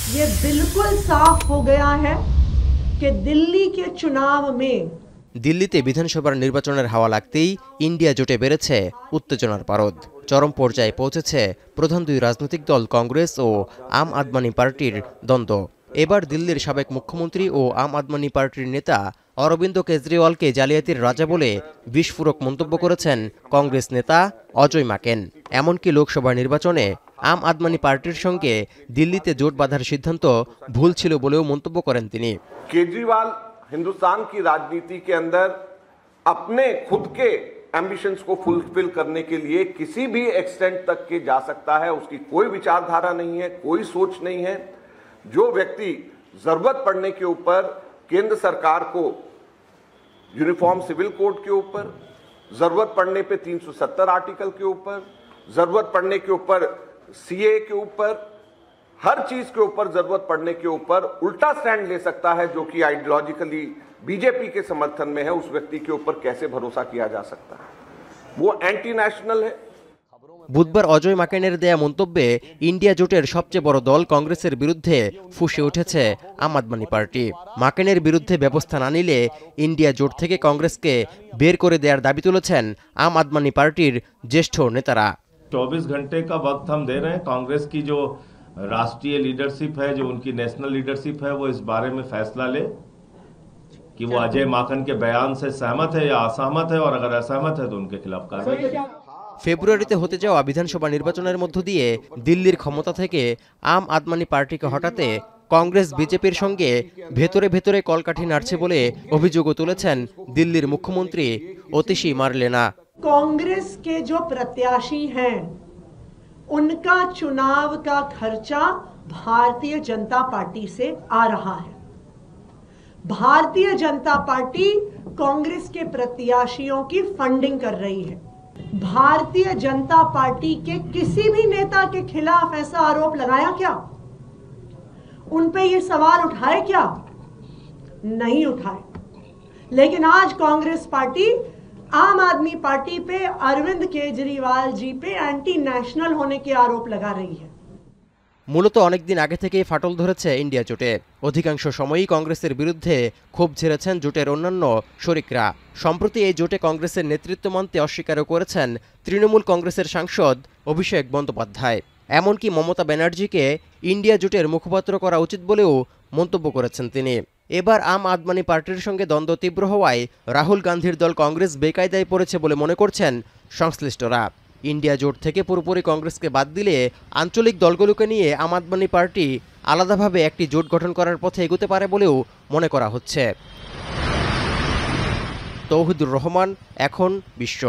ये बिल्कुल साफ हो गया है कि दिल्ली के चुनाव में দিল্লিতে বিধানসভার নির্বাচনের হাওয়া লাগতেই ইন্ডিয়া জোটে বেড়েছে উত্তেজনার পারদ। চরম পর্যায়ে পৌঁছেছে প্রধান দুই রাজনৈতিক দল কংগ্রেস ও আম আদমি পার্টির দ্বন্দ্ব। এবার দিল্লির সাবেক মুখ্যমন্ত্রী ও আম আদমি পার্টির নেতা অরবিন্দ কেজরিওয়ালকে জালিয়াতির রাজা বলে বিস্ফোরক মন্তব্য করেছেন কংগ্রেস নেতা অজয় মাকেন। এমনকি লোকসভা নির্বাচনে আম আদমি পার্টির সঙ্গে দিল্লিতে জোট বাঁধার সিদ্ধান্ত ভুল ছিল বলেও মন্তব্য করেন তিনি। केजरीवाल हिंदुस्तान की राजनीति के अंदर अपने खुद के एम्बिशंस को फुलफिल करने के लिए किसी भी एक्सटेंट तक के जा सकता है। उसकी कोई विचारधारा नहीं है, कोई सोच नहीं है। जो व्यक्ति जरूरत पड़ने के ऊपर केंद्र सरकार को यूनिफॉर्म सिविल कोड के ऊपर, जरूरत पड़ने पे 370 आर्टिकल के ऊपर, जरूरत पड़ने के ऊपर सीए के ऊपर, हर चीज के ऊपर जरूरत पड़ने के ऊपर उल्टा स्टैंड ले सकता है, जो कि आइडियोलॉजिकली बीजेपी के समर्थन में है, उस व्यक्ति के ऊपर कैसे भरोसा किया जा सकता है? वो एंटी नेशनल है। বুধবার অজয় মাকেনের দেয়া মন্তব্যে ইন্ডিয়া জোটের সবচেয়ে বড় দল কংগ্রেসের বিরুদ্ধে ফুঁসে উঠেছে আম আদমি পার্টি। মাকেনের বিরুদ্ধে ব্যবস্থা না নিলে ইন্ডিয়া জোট থেকে কংগ্রেসকে বের করে দেওয়ার দাবি তুলেছেন আম আদমি পার্টির জ্যেষ্ঠ নেতারা। 24 घंटे का वक्त हम दे रहे हैं। कांग्रेस की जो राष्ट्रीय लीडरशिप है, जो उनकी नेशनल लीडरशिप है, वो इस बारे में फैसला ले कि वो अजय माकन के बयान से सहमत है या असहमत है, और अगर असहमत है तो उनके खिलाफ कार्रवाई। ফেব্রুয়ারিতে হতে যাওয়া বিধানসভা নির্বাচনের মধ্য দিয়ে দিল্লির ক্ষমতা থেকে আম আদমি পার্টিকে হটাতে কংগ্রেস বিজেপির সঙ্গে ভেতরে ভেতরে কলকাঠি নাড়ছে বলে অভিযোগও তুলেছেন দিল্লির মুখ্যমন্ত্রী অতিশী মারলেনা। कांग्रेस के जो प्रत्याशी हैं उनका चुनाव का खर्चा भारतीय जनता पार्टी से आ रहा है। भारतीय जनता पार्टी कांग्रेस के प्रत्याशियों की फंडिंग कर रही है। भारतीय जनता पार्टी के किसी भी नेता के खिलाफ ऐसा आरोप लगाया क्या? उन पे ये सवाल उठाए क्या? नहीं उठाए। लेकिन आज कांग्रेस पार्टी आम आदमी पार्टी पे अरविंद केजरीवाल जी पे एंटी नेशनल होने के आरोप लगा रही है। মূলত অনেকদিন আগে থেকেই ফাটল ধরেছে ইন্ডিয়া জোটে। অধিকাংশ সময়ই কংগ্রেসের বিরুদ্ধে ক্ষোভ ঝেড়েছেন জোটের অন্যান্য শরিকরা। সম্প্রতি এই জোটে কংগ্রেসের নেতৃত্ব মানতে অস্বীকারও করেছেন তৃণমূল কংগ্রেসের সাংসদ অভিষেক বন্দ্যোপাধ্যায়। এমনকি মমতা ব্যানার্জিকে ইন্ডিয়া জোটের মুখপাত্র করা উচিত বলেও মন্তব্য করেছেন তিনি। এবার আম আদমি পার্টির সঙ্গে দ্বন্দ্ব তীব্র হওয়ায় রাহুল গান্ধীর দল কংগ্রেস বেকায়দায় পড়েছে বলে মনে করছেন সংশ্লিষ্টরা। ইন্ডিয়া জোট থেকে পুরোপুরি কংগ্রেসকে বাদ দিলে আঞ্চলিক দলগুলোকে নিয়ে আম আদমি পার্টি আলাদাভাবে একটি জোট গঠন করার পথে এগোতে পারে বলেও মনে করা হচ্ছে। তৌহিদুর রহমান, এখন বিশ্ব।